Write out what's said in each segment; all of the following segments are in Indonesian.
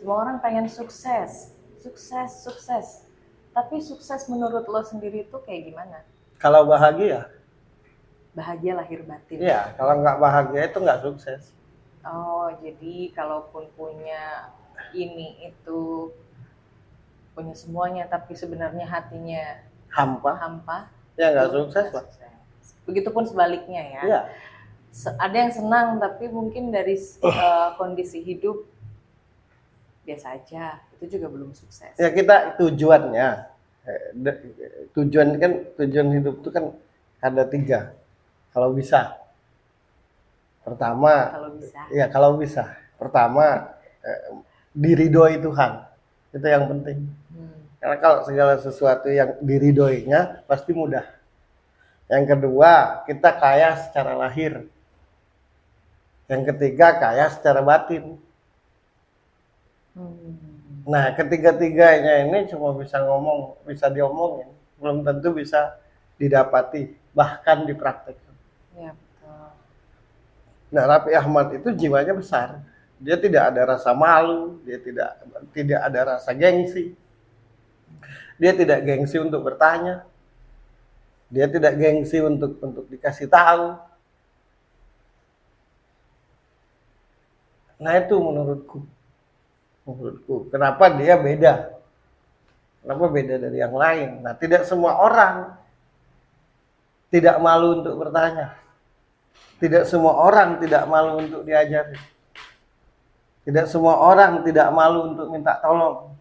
Semua orang pengen sukses, sukses, sukses. Tapi sukses menurut lo sendiri itu kayak gimana? Kalau bahagia, Bahagia lahir batin. iya. Kalau nggak bahagia itu nggak sukses. Oh, jadi kalaupun punya ini itu punya semuanya, tapi sebenarnya hatinya Hampa, hampa, ya nggak itu sukses nggak lah. sukses. Begitupun sebaliknya ya. Iya. Ada yang senang tapi mungkin dari kondisi hidup biasa aja, itu juga belum sukses. Ya kita tujuannya, tujuan hidup itu kan ada 3. Kalau bisa, pertama, Kalau bisa. ya kalau bisa, pertama diridhoi Tuhan, itu yang penting. Karena kalau segala sesuatu yang diridhoinya pasti mudah. Yang kedua, kita kaya secara lahir. Yang ketiga, kaya secara batin. Nah, ketiga-tiganya ini cuma bisa diomongin, belum tentu bisa didapati, bahkan dipraktekkan. Ya, betul. Nah, Raffi Ahmad itu jiwanya besar. Dia tidak ada rasa malu, dia tidak ada rasa gengsi. Dia tidak gengsi untuk bertanya. Dia tidak gengsi untuk dikasih tahu. Nah, itu menurutku. Kenapa dia beda? Kenapa beda dari yang lain? Nah, tidak semua orang tidak malu untuk bertanya. Tidak semua orang tidak malu untuk diajari. Tidak semua orang tidak malu untuk minta tolong.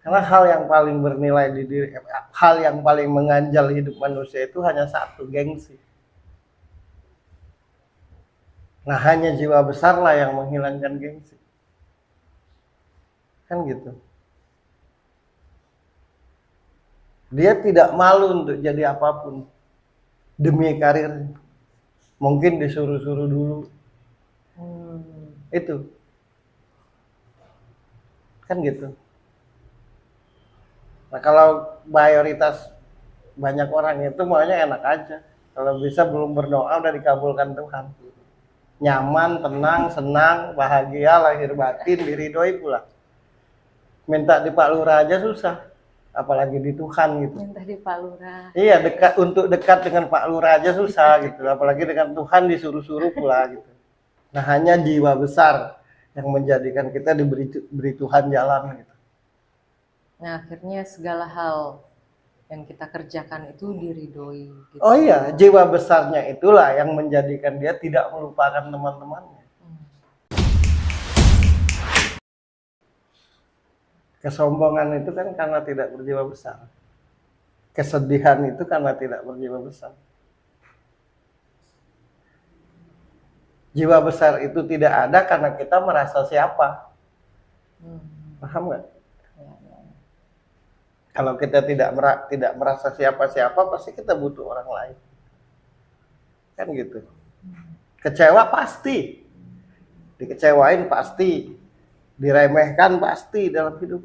Karena hal yang paling bernilai di diri, hal yang paling mengganjal hidup manusia itu hanya satu, gengsi. Nah, hanya jiwa besarlah yang menghilangkan gengsi. Kan gitu. Dia tidak malu untuk jadi apapun demi karir. Mungkin disuruh-suruh dulu. Itu. Kan gitu. Nah, kalau mayoritas banyak orang itu maunya enak aja. Kalau bisa belum berdoa udah dikabulkan Tuhan. Nyaman, tenang, senang, bahagia, lahir batin, diridhoi pula. Minta di Pak Lurah aja susah, apalagi di Tuhan gitu. Minta di Pak Lurah. Iya, dekat dengan Pak Lurah aja susah gitu, apalagi dengan Tuhan disuruh-suruh pula gitu. Nah, hanya jiwa besar yang menjadikan kita diberi Tuhan jalan gitu. Nah, akhirnya segala hal yang kita kerjakan itu diridhoi. Gitu. Oh iya, jiwa besarnya itulah yang menjadikan dia tidak melupakan teman-temannya. Kesombongan itu kan karena tidak berjiwa besar. Kesedihan itu karena tidak berjiwa besar. Jiwa besar itu tidak ada karena kita merasa siapa. Paham nggak? Kalau kita tidak merasa siapa-siapa, pasti kita butuh orang lain. Kan gitu. Kecewa pasti. Dikecewain pasti. Diremehkan pasti dalam hidup.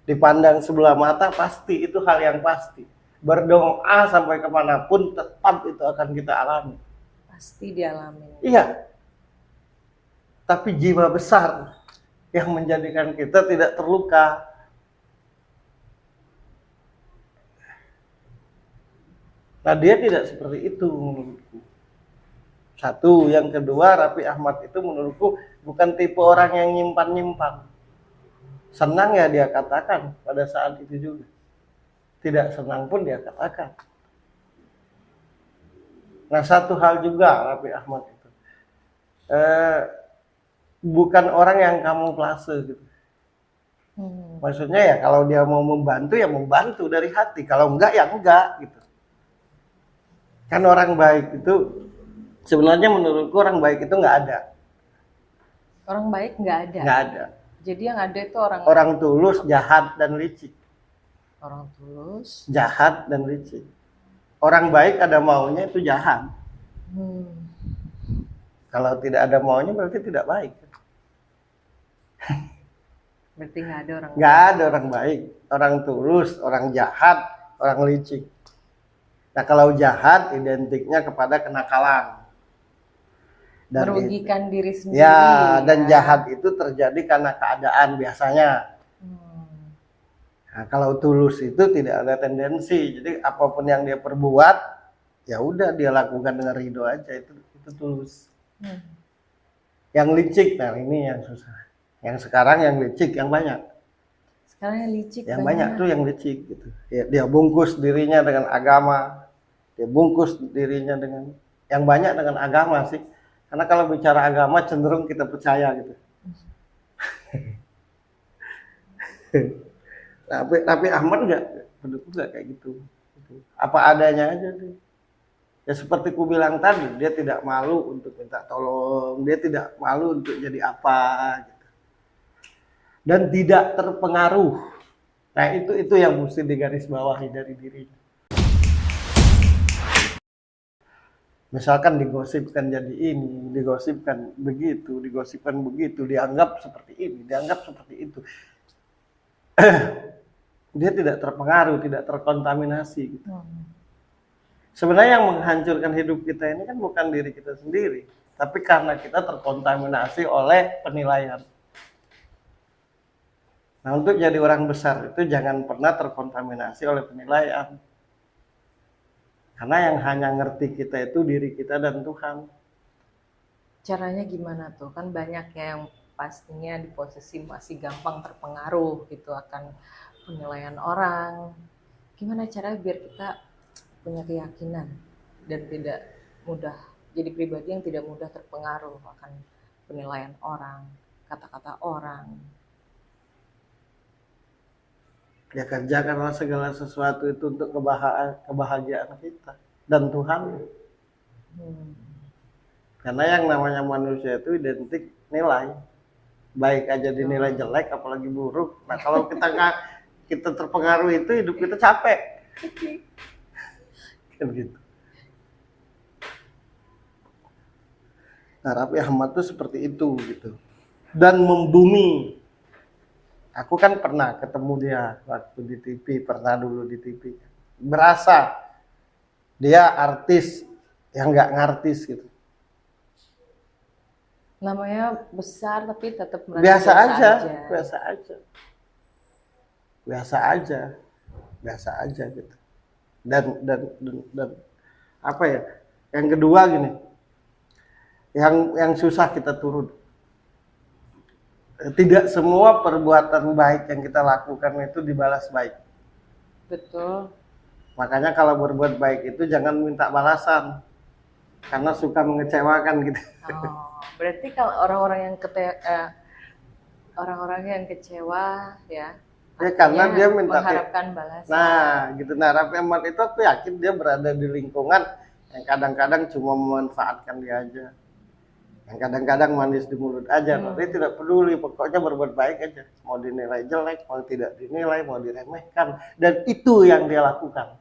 Dipandang sebelah mata pasti, itu hal yang pasti. Berdoa sampai kemanapun tetap itu akan kita alami. Pasti dialami. Iya. Tapi jiwa besar yang menjadikan kita tidak terluka. Nah, dia tidak seperti itu menurutku. Satu, yang kedua, Raffi Ahmad itu menurutku bukan tipe orang yang nyimpan-nyimpan. Senang ya dia katakan pada saat itu juga. Tidak senang pun dia katakan. Nah, satu hal juga Raffi Ahmad itu. Bukan orang yang kamuflase gitu. Maksudnya ya kalau dia mau membantu ya membantu dari hati. Kalau enggak ya enggak gitu. Kan orang baik itu sebenarnya menurutku orang baik itu nggak ada. Orang baik nggak ada. Nggak ada. Jadi yang ada itu orang tulus, jahat dan licik. Orang tulus, jahat dan licik. Orang baik ada maunya itu jahat. Kalau tidak ada maunya berarti tidak baik. Berarti nggak ada orang. Nggak ada orang baik. Orang tulus, orang jahat, orang licik. Nah, kalau jahat identiknya kepada kenakalan. Dan merugikan diri sendiri. ya, dan jahat itu terjadi karena keadaan biasanya. Nah, kalau tulus itu tidak ada tendensi. Jadi apapun yang dia perbuat, ya udah dia lakukan dengan ridho aja, itu tulus. Yang licik, nah ini yang susah. Yang sekarang yang licik yang banyak. Sekarang yang licik yang banyak tuh yang licik gitu. Ya, dia bungkus dirinya dengan agama, dia bungkus dirinya dengan yang banyak dengan agama sih. Karena kalau bicara agama cenderung kita percaya gitu. tapi Ahmad enggak kayak gitu. Apa adanya aja tuh. Ya seperti ku bilang tadi, dia tidak malu untuk minta tolong, dia tidak malu untuk jadi apa gitu. Dan tidak terpengaruh. Nah, itu yang mesti digarisbawahi dari dirinya. Misalkan digosipkan jadi ini, digosipkan begitu, dianggap seperti ini, dianggap seperti itu. Dia tidak terpengaruh, tidak terkontaminasi gitu. Sebenarnya yang menghancurkan hidup kita ini kan bukan diri kita sendiri, tapi karena kita terkontaminasi oleh penilaian. Nah, untuk jadi orang besar itu jangan pernah terkontaminasi oleh penilaian. Karena yang hanya ngerti kita itu diri kita dan Tuhan. Caranya gimana tuh? Kan banyak yang pastinya di posisi masih gampang terpengaruh gitu akan penilaian orang. Gimana caranya biar kita punya keyakinan dan tidak mudah jadi pribadi yang tidak mudah terpengaruh akan penilaian orang, kata-kata orang. Ya kerjakanlah segala sesuatu itu untuk kebahagiaan kita dan Tuhan. Karena yang namanya manusia itu identik nilai. Baik aja dinilai jelek, apalagi buruk. Nah kalau kita terpengaruh itu hidup kita capek. Kan gitu. Nah Raffi Ahmad tuh seperti itu gitu. Dan membumi. Aku kan pernah ketemu dia waktu di TV, pernah dulu di TV. Berasa dia artis yang nggak ngartis gitu. Namanya besar tapi tetap biasa aja gitu. Dan apa ya? Yang kedua gini, yang susah kita turun. Tidak semua perbuatan baik yang kita lakukan itu dibalas baik. Betul. Makanya kalau berbuat baik itu jangan minta balasan, karena suka mengecewakan gitu. Berarti kalau orang-orang yang kecewa ya karena dia mengharapkan balasan. Nah, gitu. Nah, Raffi Ahmad itu aku yakin dia berada di lingkungan yang kadang-kadang cuma memanfaatkan dia aja. Yang kadang-kadang manis di mulut aja, dia tidak peduli, pokoknya berbuat baik aja. Mau dinilai jelek, mau tidak dinilai, mau diremehkan, dan itu yang dia lakukan.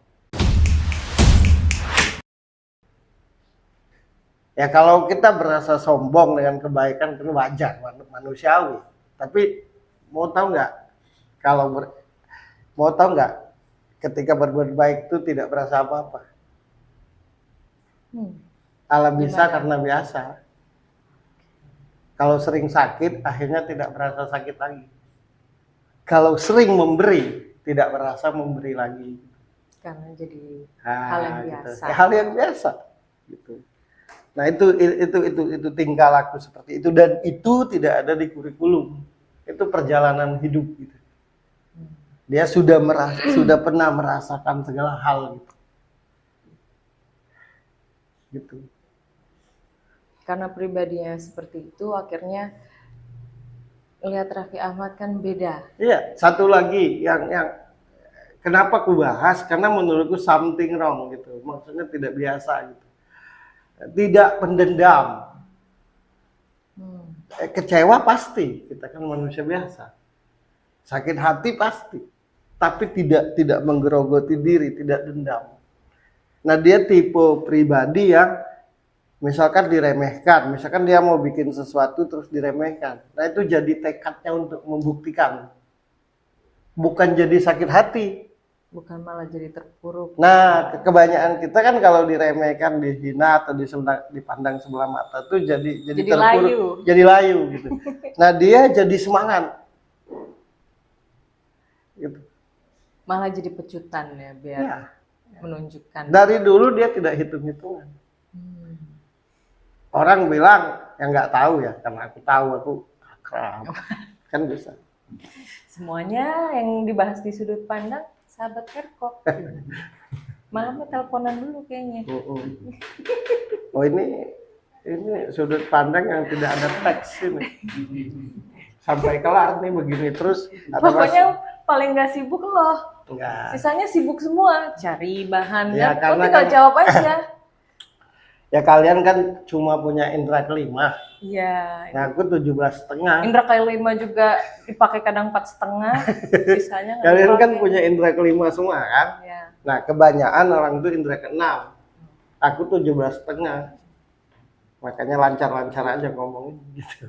Ya kalau kita berasa sombong dengan kebaikan itu wajar, manusiawi. Tapi mau tahu nggak? Mau tahu nggak? Ketika berbuat baik itu tidak berasa apa-apa. Allah bisa karena biasa. Kalau sering sakit, akhirnya tidak berasa sakit lagi. Kalau sering memberi, tidak berasa memberi lagi. Karena jadi hal yang biasa. Gitu. Hal yang biasa. Gitu. Nah itu tingkah laku seperti itu, dan itu tidak ada di kurikulum. Itu perjalanan hidup gitu. Dia sudah pernah merasakan segala hal gitu. Gitu. Karena pribadinya seperti itu, akhirnya lihat Raffi Ahmad kan beda. Iya, satu lagi yang kenapa aku bahas, karena menurutku something wrong gitu. Maksudnya tidak biasa gitu. Tidak pendendam. Kecewa pasti, kita kan manusia biasa. Sakit hati pasti, tapi tidak menggerogoti diri, tidak dendam. Nah, dia tipe pribadi yang misalkan diremehkan, misalkan dia mau bikin sesuatu terus diremehkan. Nah itu jadi tekadnya untuk membuktikan. Bukan jadi sakit hati. Bukan malah jadi terpuruk. Nah, kebanyakan kita kan kalau diremehkan, dihina atau dipandang sebelah mata tuh jadi Jadi terpuruk, layu. jadi layu gitu. Nah, dia jadi semangat. Gitu. Malah jadi pecutan ya biar Ya. menunjukkan. Dari dulu dia tidak hitung-hitungan. Orang bilang yang nggak tahu ya, karena aku tahu, aku akrab. Kan bisa. Semuanya yang dibahas di sudut pandang sahabat Kerkop. Malamnya teleponan dulu kayaknya. Oh ini sudut pandang yang tidak ada teks ini. Sampai kelar nih begini terus. Pokoknya paling nggak sibuk loh. Enggak. Sisanya sibuk semua, cari bahan. Ya, Lo karena tinggal kan- jawab aja. Ya kalian kan cuma punya indera kelima. Iya. Nah, aku 17,5. Indra kelima juga dipakai kadang 4,5. Sisanya nggak Kalian kan dipakai. punya indera kelima semua kan? Iya. Nah, kebanyakan orang itu indera keenam. Aku 17,5. Makanya lancar-lancar aja ngomongin gitu.